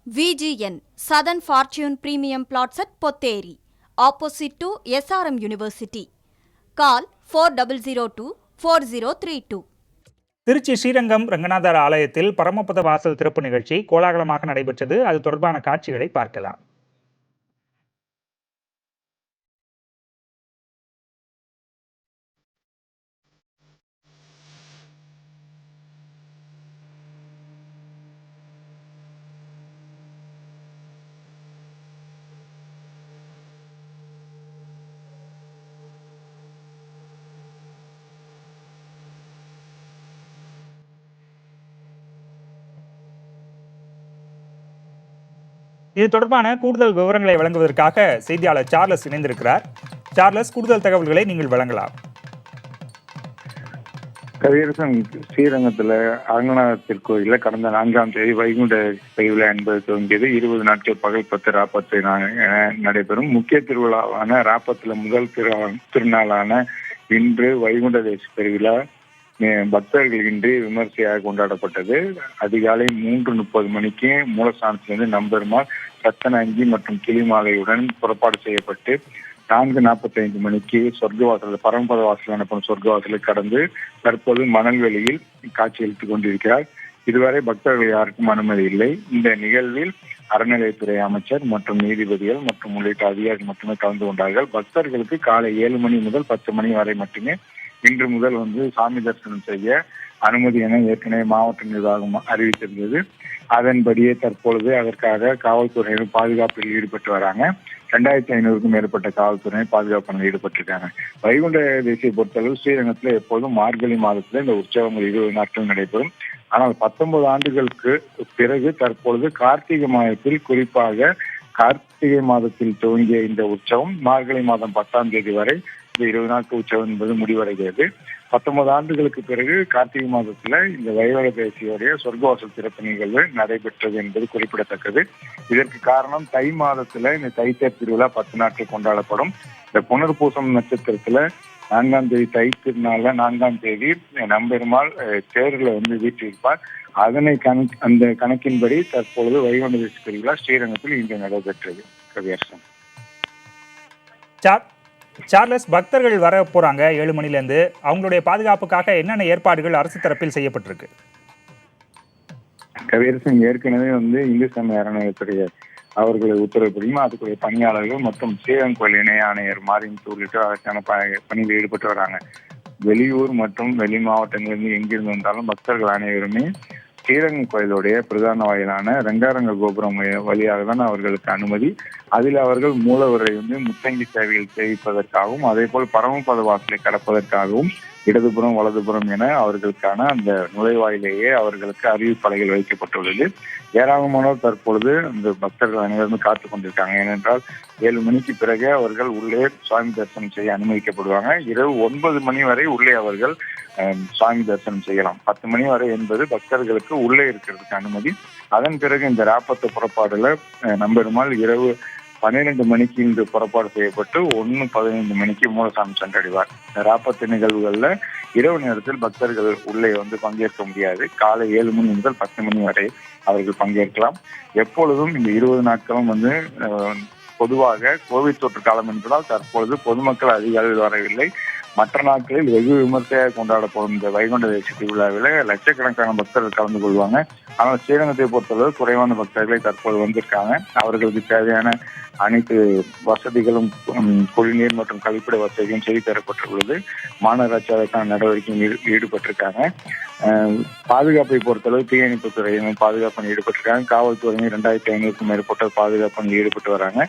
VGN Southern Fortune Premium Plots at Potteri, opposite to SRM University. Call 4002-4032. Trichy Srirangam Ranganathar ஆலயத்தில் பரமபத வாசல் திறப்பு நிகழ்ச்சி கோலாகலமாக நடைபெற்றது. அது தொடர்பான காட்சிகளை பார்க்கலாம். இது தொடர்பான கூடுதல் விவரங்களை வழங்குவதற்காக செய்தியாளர் சார்லஸ் இணைந்திருக்கிறார். சார்லஸ், கூடுதல் தகவல்களை நீங்கள் வழங்கலாம். கவியரசன், ஸ்ரீரங்கத்தில் அரங்கநாதர் திருக்கோயில கடந்த 4ஆம் தேதி வைகுண்ட பெருவிழா என்பது துவங்கியது. 20 நாட்கள் பகல் 10 ராப்பத்து நடைபெறும். முக்கிய திருவிழாவான ராப்பத்துல முதல் திருநாளான இன்று வைகுண்ட தேச பெருவிழா பக்தர்கள் இன்றி விமர்சையாக கொண்டாடப்பட்டது. அதிகாலை 3:30 மணிக்கு மூலஸ்தானத்திலிருந்து நம்பெருமாள் சத்தன அங்கி மற்றும் கிளிமாலையுடன் புறப்பாடு செய்யப்பட்டு 4:45 மணிக்கு சொர்க்கவாசல் பரமபத வாசல் எனப்படும் சொர்க்கவாசலை கடந்து தற்போது மணல்வெளியில் காட்சியளித்துக் கொண்டிருக்கிறார். இதுவரை பக்தர்கள் யாருக்கும் அனுமதி இல்லை. இந்த நிகழ்வில் அறநிலையத்துறை அமைச்சர் மற்றும் நீதிபதிகள் மற்றும் உள்ளிட்ட அதிகாரிகள் மட்டுமே கலந்து கொண்டார்கள். பக்தர்களுக்கு காலை 7 மணி முதல் 10 மணி வரை மட்டுமே இன்று முதல் சாமி தரிசனம் செய்ய அனுமதி என ஏற்கனவே மாவட்ட நிர்வாகம் அறிவித்திருந்தது. அதன்படியே தற்பொழுது அதற்காக காவல்துறையினர் பாதுகாப்பில் ஈடுபட்டு வராங்க. 2500க்கும் மேற்பட்ட காவல்துறையினர் பாதுகாப்பில் ஈடுபட்டிருக்காங்க. வைகுண்ட தேசியை பொறுத்தளவு ஸ்ரீரங்கத்தில் எப்போதும் மார்கழி மாதத்துல இந்த உற்சவங்கள் 20 நாட்கள் நடைபெறும். ஆனால் 19 ஆண்டுகளுக்கு பிறகு தற்பொழுது கார்த்திகை மாதத்தில், குறிப்பாக கார்த்திகை மாதத்தில் துவங்கிய இந்த உற்சவம் மார்கழி மாதம் 10ஆம் தேதி வரை இந்த 20 நாட்கள் உற்சவம் என்பது முடிவடைகிறது. 19 ஆண்டுகளுக்கு பிறகு கார்த்திகை மாதத்துல இந்த வைகுண்ட தேசியோடைய சொர்க்கவாசல் திறப்பு நிகழ்வு நடைபெற்றது என்பது குறிப்பிடத்தக்கது. இதற்கு காரணம் தை மாதத்துல இந்த தைத்தேர் திருவிழா 10 நாட்கள் கொண்டாடப்படும். இந்த புனர்பூசம் நட்சத்திரத்துல 4ஆம் தேதி தை திருநாள்ல 4ஆம் தேதி நம்பெருமாள் தேர்ல வீற்றிருப்பார். அந்த கணக்கின்படி தற்பொழுது வைகுண்ட தேசி திருவிழா ஸ்ரீரங்கத்தில் இன்று நடைபெற்றது. கவியரசன். சார்லஸ், பக்தர்கள் வர போறாங்க 7 மணிலேருந்து. அவங்களுடைய பாதுகாப்புக்காக என்னென்ன ஏற்பாடுகள் அரசு தரப்பில் செய்யப்பட்டிருக்கு? கவியரசன், ஏற்கனவே இந்து சமய அறநிலையத்துறை அவர்களை உத்தரவுப்படியும் அதுக்குரிய பணியாளர்கள் மற்றும் ஸ்ரீரங்கம் கோயில் இணை ஆணையர் மாரிமுத்து உள்ளிட்ட அதற்கான பணியில் ஈடுபட்டு வராங்க. வெளியூர் மற்றும் வெளி மாவட்டங்களிலிருந்து எங்கிருந்து வந்தாலும் பக்தர்கள் அனைவருமே ஸ்ரீரங்கம் கோயிலுடைய பிரதான வாயிலான ரங்காரங்க கோபுரம் வழியாக தான் அவர்களுக்கு அனுமதி. அதில் அவர்கள் மூலவரை முத்தங்கி சேவையில் சேவிப்பதற்காகவும் அதே போல் பரமபத வாசலை கடப்பதற்காகவும் இடதுபுறம் வலதுபுறம் என அவர்களுக்கான அந்த நுழைவாயிலேயே அவர்களுக்கு அறிவிப்பலைகள் வைக்கப்பட்டுள்ளது. ஏராளமானோர் தற்பொழுது அந்த பக்தர்கள் அனைவரும் காத்துக் கொண்டிருக்காங்க. ஏனென்றால் 7 மணிக்கு பிறகு அவர்கள் உள்ளே சுவாமி தரிசனம் செய்ய அனுமதிக்கப்படுவாங்க. இரவு 9 மணி வரை உள்ளே அவர்கள் சுவாமி தரிசனம் செய்யலாம். 10 மணி வரை என்பது பக்தர்களுக்கு உள்ளே இருக்கிறதுக்கு அனுமதி. அதன் பிறகு இந்த ராப்பத்து புறப்பாடுல நம்பெருமாள் இரவு 12 மணிக்கு இன்று புறப்பாடு செய்யப்பட்டு 1:15 மணிக்கு மூலஸ்தானம் சென்றடைவார். ராப்பத்து நிகழ்வுகள்ல இரவு நேரத்தில் பக்தர்கள் உள்ளே பங்கேற்க முடியாது. காலை 7 மணி முதல் 10 மணி வரை அவர்கள் பங்கேற்கலாம். எப்பொழுதும் இந்த 20 நாட்களும் பொதுவாக கோவிட் தொற்று காலம் என்பதால் தற்பொழுது பொதுமக்கள் அதிக அளவில் வரவில்லை. மற்ற நாட்களில் வெகு விமர்சையாக கொண்டாடப்படும் இந்த வைகுண்ட தேசி திருவிழாவில் லட்சக்கணக்கான பக்தர்கள் கலந்து கொள்வாங்க. ஆனால் ஸ்ரீரங்கத்தை பொறுத்தளவு குறைவான பக்தர்களை தற்போது வந்திருக்காங்க. அவர்களுக்கு தேவையான அனைத்து வசதிகளும் குடிநீர் மற்றும் கழிப்பிட வசதியும் செய்து தரப்பட்டுள்ளது. மாநகராட்சி அதற்கான நடவடிக்கையில் ஈடுபட்டிருக்காங்க. பாதுகாப்பை பொறுத்தளவு தீயணைப்பு துறையினர் பாதுகாப்பில் ஈடுபட்டிருக்காங்க. காவல்துறையினர் 2500க்கும் மேற்பட்ட பாதுகாப்பில் ஈடுபட்டு வராங்க.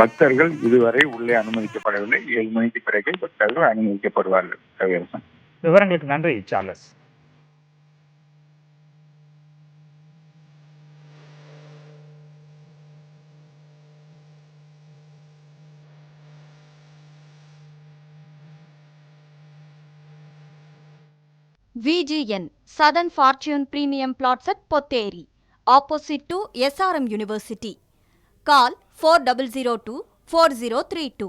பக்தர்கள் இதுவரை உள்ளே அனுமதிக்கப்படவில்லை. 7 மணிக்கு பிறகு பக்தர்கள் அனுமதிக்கப்படுவார்கள். கவியரசன், விவரங்களுக்கு நன்றி Charles. VGN Southern Fortune Premium Plots at Potteri, opposite to SRM University. Call 4002-4032.